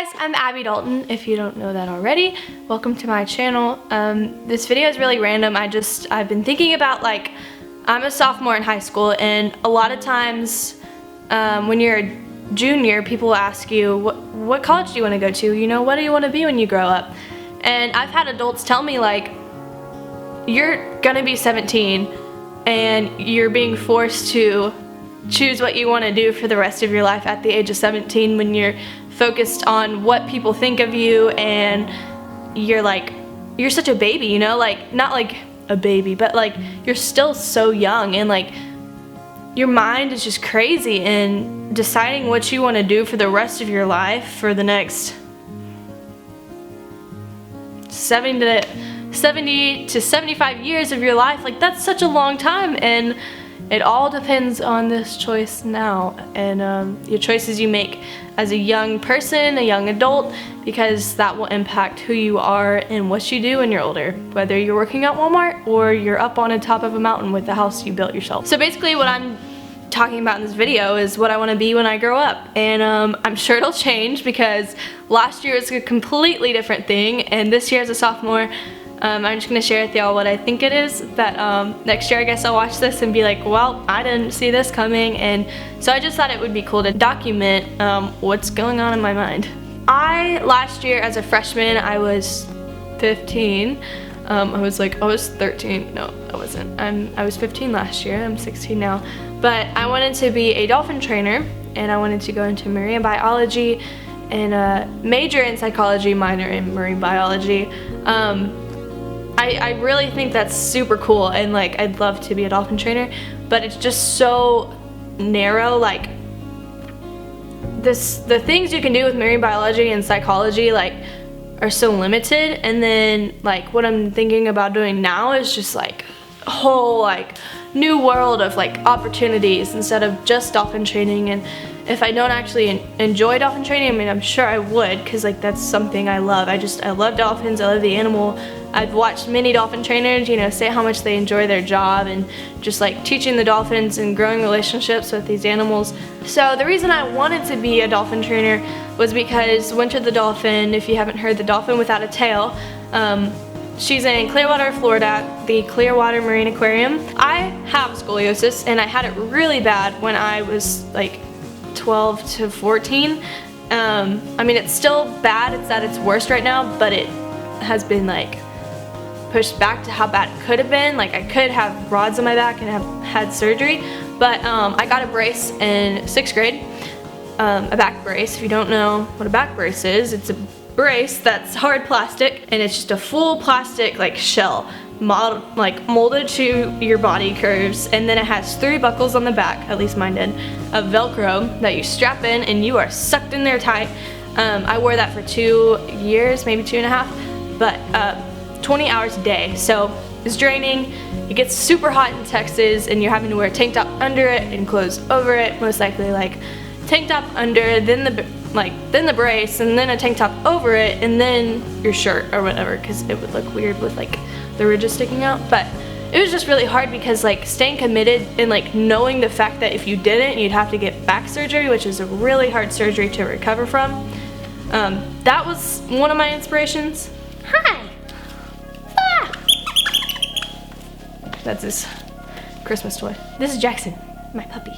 Hey guys, I'm Abby Dalton, if you don't know that already. Welcome to my channel. This video is really random. I've been thinking about, like, I'm a sophomore in high school, and a lot of times when you're a junior, people ask you, what college do you want to go to? You know, what do you want to be when you grow up? And I've had adults tell me, like, you're gonna be 17 and you're being forced to choose what you want to do for the rest of your life at the age of 17 when you're focused on what people think of you, and you're such a baby, you know, like, not like a baby, but like you're still so young, and like your mind is just crazy, and deciding what you want to do for the rest of your life for the next 70 to 75 years of your life, like, that's such a long time, and it all depends on this choice now, and your choices you make as a young person, a young adult, because that will impact who you are and what you do when you're older, whether you're working at Walmart or you're up on the top of a mountain with the house you built yourself. So basically what I'm talking about in this video is what I want to be when I grow up, and I'm sure it'll change because last year was a completely different thing, and this year as a sophomore, I'm just going to share with y'all what I think it is, that next year I guess I'll watch this and be like, well, I didn't see this coming, and so I just thought it would be cool to document what's going on in my mind. Last year as a freshman, I was 15. I was 13. No, I wasn't. I was 15 last year. I'm 16 now. But I wanted to be a dolphin trainer, and I wanted to go into marine biology and major in psychology, minor in marine biology. I really think that's super cool, and like I'd love to be a dolphin trainer, but it's just so narrow. Like the things you can do with marine biology and psychology like are so limited, and then like what I'm thinking about doing now is just like a whole like new world of like opportunities instead of just dolphin training. And if I don't actually enjoy dolphin training, I mean, I'm sure I would, because like that's something I love. I love dolphins. I love the animal. I've watched many dolphin trainers, you know, say how much they enjoy their job and just like teaching the dolphins and growing relationships with these animals. So the reason I wanted to be a dolphin trainer was because Winter the dolphin, if you haven't heard, the dolphin without a tail, she's in Clearwater, Florida, at the Clearwater Marine Aquarium. I have scoliosis, and I had it really bad when I was like 12 to 14. I mean, it's still bad. It's at its worst right now, but it has been like pushed back to how bad it could have been. Like, I could have rods on my back and have had surgery, but I got a brace in 6th grade, a back brace. If you don't know what a back brace is, it's a brace that's hard plastic, and it's just a full plastic like shell molded to your body curves, and then it has 3 buckles on the back, at least mine did, of Velcro that you strap in and you are sucked in there tight. I wore that for 2 years, maybe 2.5, but 20 hours a day, so it's draining. It gets super hot in Texas, and you're having to wear a tank top under it and clothes over it, most likely like tank top under, then the brace, and then a tank top over it, and then your shirt or whatever, because it would look weird with like the ridges sticking out. But it was just really hard because like staying committed and like knowing the fact that if you didn't, you'd have to get back surgery, which is a really hard surgery to recover from. That was one of my inspirations. Hi! Ah! That's his Christmas toy. This is Jackson, my puppy.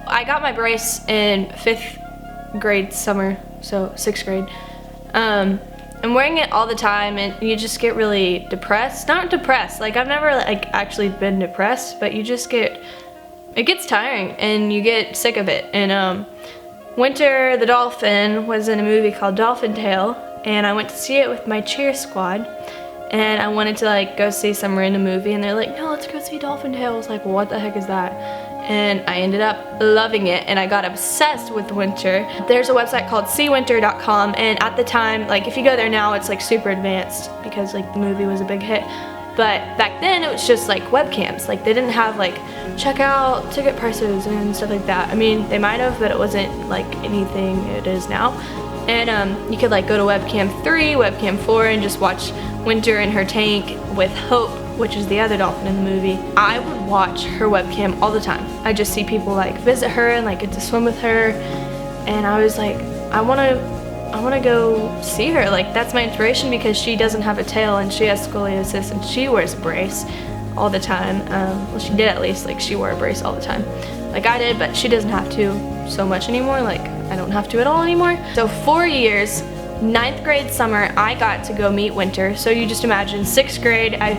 I got my brace in 5th grade summer, so 6th grade. I'm wearing it all the time, and you just get really depressed. Not depressed, like I've never like actually been depressed, but you just it gets tiring and you get sick of it. And Winter the dolphin was in a movie called Dolphin Tale, and I went to see it with my cheer squad, and I wanted to like go see some random movie, and they're like, no, let's go see Dolphin Tale. I was like, well, what the heck is that? And I ended up loving it, and I got obsessed with Winter. There's a website called seewinter.com, and at the time, like if you go there now, it's like super advanced because like the movie was a big hit. But back then it was just like webcams. Like they didn't have like check out ticket prices and stuff like that. I mean, they might have, but it wasn't like anything it is now. And you could like go to webcam 3, webcam 4, and just watch Winter in her tank with Hope, which is the other dolphin in the movie. I would watch her webcam all the time. I just see people like visit her and like get to swim with her, and I was like, I want to I want to go see her. Like, that's my inspiration because she doesn't have a tail and she has scoliosis and she wears a brace all the time. Well, she did at least. Like, she wore a brace all the time. Like I did, but she doesn't have to so much anymore. Like, I don't have to at all anymore. So 4 years, 9th grade summer, I got to go meet Winter. So you just imagine 6th grade, I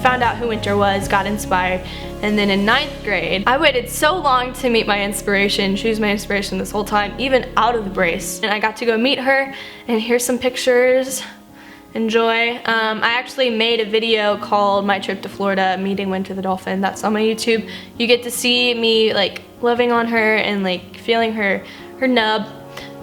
found out who Winter was, got inspired, and then in 9th grade, I waited so long to meet my inspiration. She was my inspiration this whole time, even out of the brace. And I got to go meet her, and here's some pictures. Enjoy. I actually made a video called My Trip to Florida, Meeting Winter the Dolphin. That's on my YouTube. You get to see me like loving on her and like feeling her nub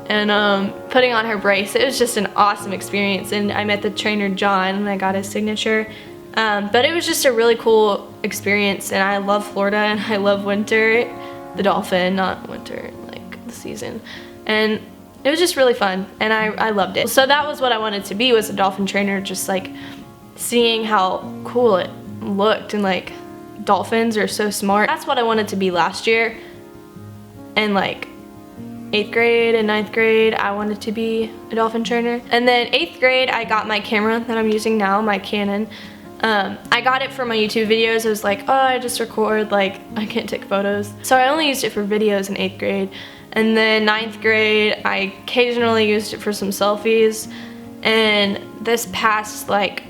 and putting on her brace. It was just an awesome experience, and I met the trainer John and I got his signature. But it was just a really cool experience, and I love Florida and I love Winter the dolphin, not Winter like the season. And it was just really fun, and I loved it. So that was what I wanted to be, was a dolphin trainer, just like seeing how cool it looked, and like dolphins are so smart. That's what I wanted to be last year. And like 8th grade and 9th grade, I wanted to be a dolphin trainer. And then 8th grade, I got my camera that I'm using now, my Canon. I got it for my YouTube videos. I was like, oh, I just record, like, I can't take photos. So I only used it for videos in 8th grade. And then 9th grade, I occasionally used it for some selfies. And this past, like,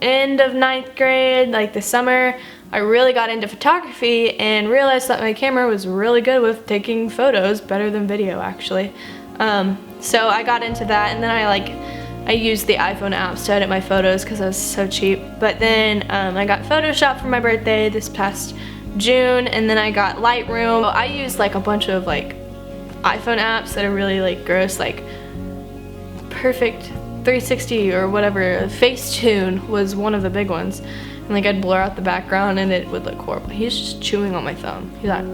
end of 9th grade, like the summer, I really got into photography and realized that my camera was really good with taking photos, better than video actually. So I got into that, and then I used the iPhone apps to edit my photos because I was so cheap. But then I got Photoshop for my birthday this past June, and then I got Lightroom. I used like a bunch of like iPhone apps that are really like gross, like Perfect 360 or whatever. Facetune was one of the big ones. And like I'd blur out the background and it would look horrible. He's just chewing on my thumb. He's like,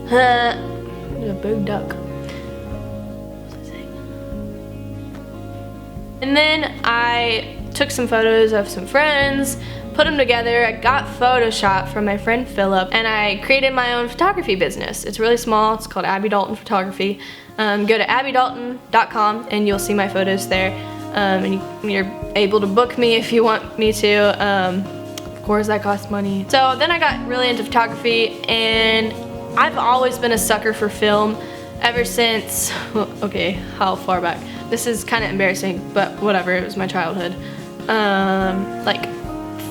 there's a big duck. What was I saying? And then I took some photos of some friends, put them together. I got Photoshop from my friend Philip, and I created my own photography business. It's really small. It's called Abby Dalton Photography. Go to abbydalton.com and you'll see my photos there. And you're able to book me if you want me to. Of course, that costs money. So then I got really into photography, and I've always been a sucker for film ever since, okay, how far back? This is kind of embarrassing, but whatever, it was my childhood. Like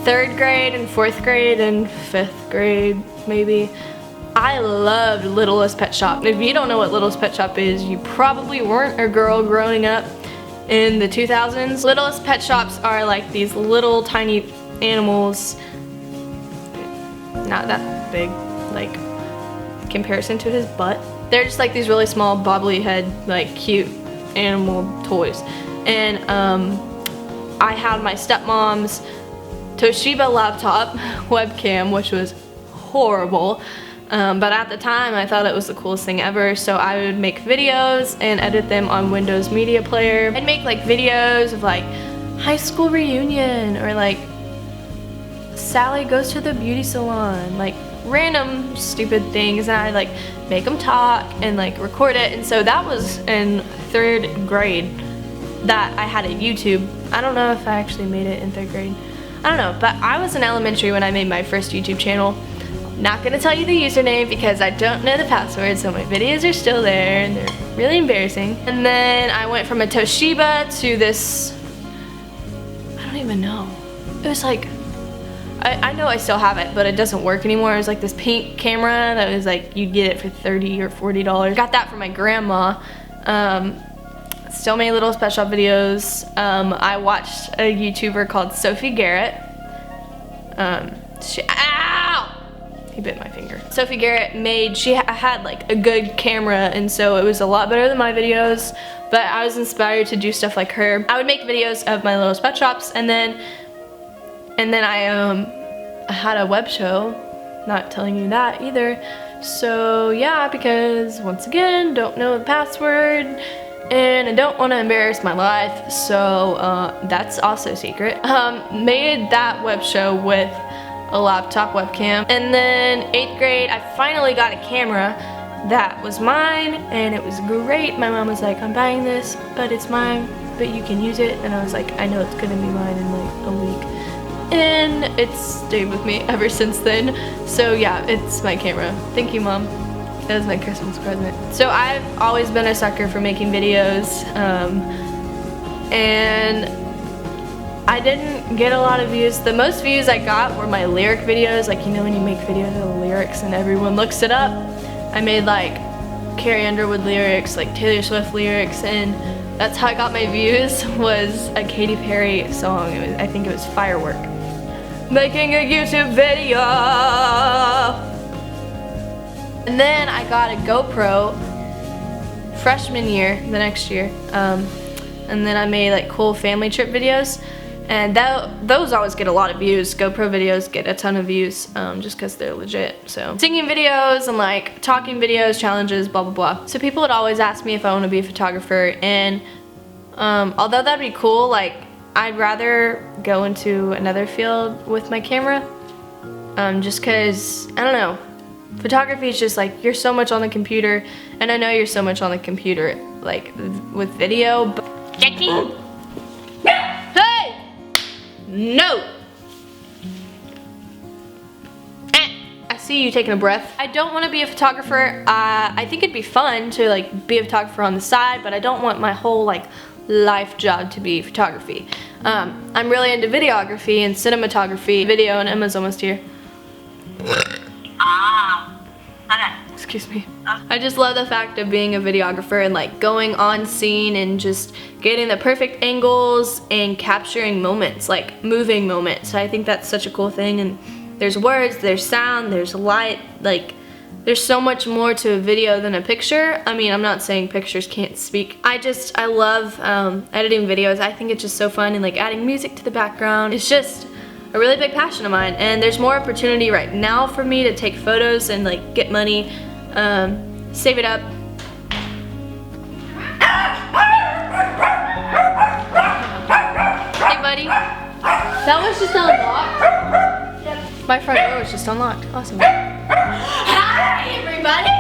3rd grade and 4th grade and 5th grade, maybe. I loved Littlest Pet Shop. If you don't know what Littlest Pet Shop is, you probably weren't a girl growing up in the 2000s. Littlest Pet Shops are like these little tiny animals, not that big, like comparison to his butt. They're just like these really small bobbly head, like cute animal toys. And I had my stepmom's Toshiba laptop webcam, which was horrible. But at the time I thought it was the coolest thing ever, so I would make videos and edit them on Windows Media Player. I'd make like videos of like high school reunion, or like Sally goes to the beauty salon, like random stupid things, and I'd like make them talk and like record it. And so that was in 3rd grade that I had a YouTube. I don't know if I actually made it in 3rd grade. I don't know, but I was in elementary when I made my first YouTube channel. Not gonna tell you the username because I don't know the password, so my videos are still there and they're really embarrassing. And then I went from a Toshiba to this, I don't even know. It was like, I know I still have it, but it doesn't work anymore. It was like this pink camera that was like, you'd get it for $30 or $40. Got that from my grandma. Still made Little Pet Shop videos. I watched a YouTuber called Sophie Garrett. Ow! He bit my finger. Sophie Garrett she had like a good camera, and so it was a lot better than my videos, but I was inspired to do stuff like her. I would make videos of my little pet shops, and then I had a web show, not telling you that either. So yeah, because once again, don't know the password, and I don't want to embarrass my life, so that's also secret. Made that web show with a laptop webcam. And then 8th grade, I finally got a camera that was mine, and it was great. My mom was like, I'm buying this, but it's mine, but you can use it. And I was like, I know it's gonna be mine in like a week. And it's stayed with me ever since then. So yeah, it's my camera. Thank you, Mom. That was my Christmas present. So I've always been a sucker for making videos, and I didn't get a lot of views. The most views I got were my lyric videos, like, you know, when you make videos of the lyrics and everyone looks it up. I made like Carrie Underwood lyrics, like Taylor Swift lyrics, and that's how I got my views, was a Katy Perry song. I think it was Firework. Making a YouTube video. And then I got a GoPro freshman year, the next year. And then I made like cool family trip videos. And those always get a lot of views. GoPro videos get a ton of views just because they're legit. So singing videos and like talking videos, challenges, blah, blah, blah. So people would always ask me if I want to be a photographer. And although that'd be cool, like I'd rather go into another field with my camera. Just because, I don't know. Photography is just like, you're so much on the computer. And I know you're so much on the computer, like with video. But Jackie! Hey! No! I see you taking a breath. I don't want to be a photographer. I think it'd be fun to like be a photographer on the side, but I don't want my whole like life job to be photography. I'm really into videography and cinematography. Video, and Emma's almost here. Excuse me. I just love the fact of being a videographer and like going on scene and just getting the perfect angles and capturing moments, like moving moments. I think that's such a cool thing. And there's words, there's sound, there's light, like there's so much more to a video than a picture. I mean, I'm not saying pictures can't speak. I love editing videos. I think it's just so fun, and like adding music to the background. It's just a really big passion of mine, and there's more opportunity right now for me to take photos and like get money, save it up. Hey buddy, that was just unlocked? My front door was just unlocked. Awesome. Hi everybody!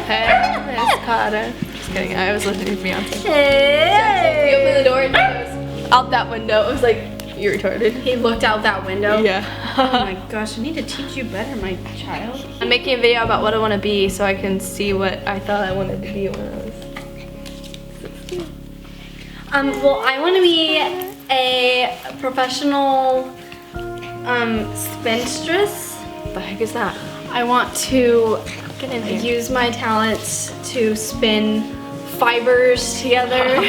Hey, Miss Carter. Just kidding, I was listening to Beyonce. Hey! He opened the door and he goes out that window. I was like, you're retarded. He looked out that window? Yeah. Oh my gosh, I need to teach you better, my child. I'm making a video about what I want to be so I can see what I thought I wanted to be when I was 16. Well, I want to be a professional spinstress. What the heck is that? I want to Get in here. use my talents to spin fibers together.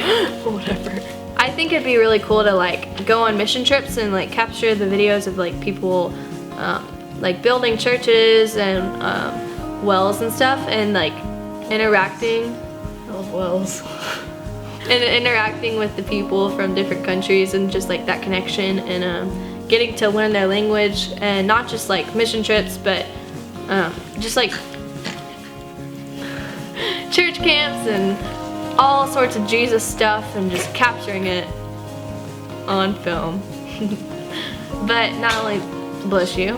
Whatever. I think it'd be really cool to like go on mission trips and like capture the videos of like people like building churches and wells and stuff, and like interacting. I love wells. And interacting with the people from different countries, and just like that connection, and getting to learn their language, and not just like mission trips, but just like church camps and all sorts of Jesus stuff, and just capturing it on film. But not only, bless you,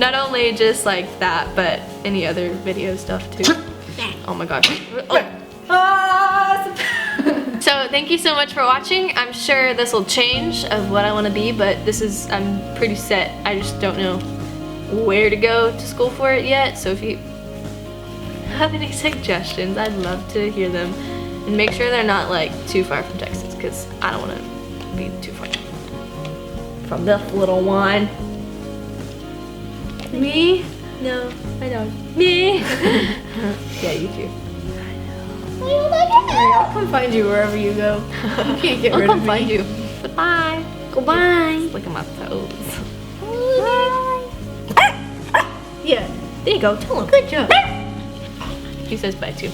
not only just like that, but any other video stuff too. Oh my gosh. So thank you so much for watching. I'm sure this will change of what I want to be, but I'm pretty set. I just don't know where to go to school for it yet. So if you have any suggestions, I'd love to hear them. And make sure they're not like too far from Texas, because I don't want to be too far from this little one. Me? No, I don't. Me? Yeah, you too. I'll come find you wherever you go. You can't get rid of me. I'll come find you. Goodbye. Goodbye. Look at my toes. Yeah. There you go. Tell him. Good job. He says bye too.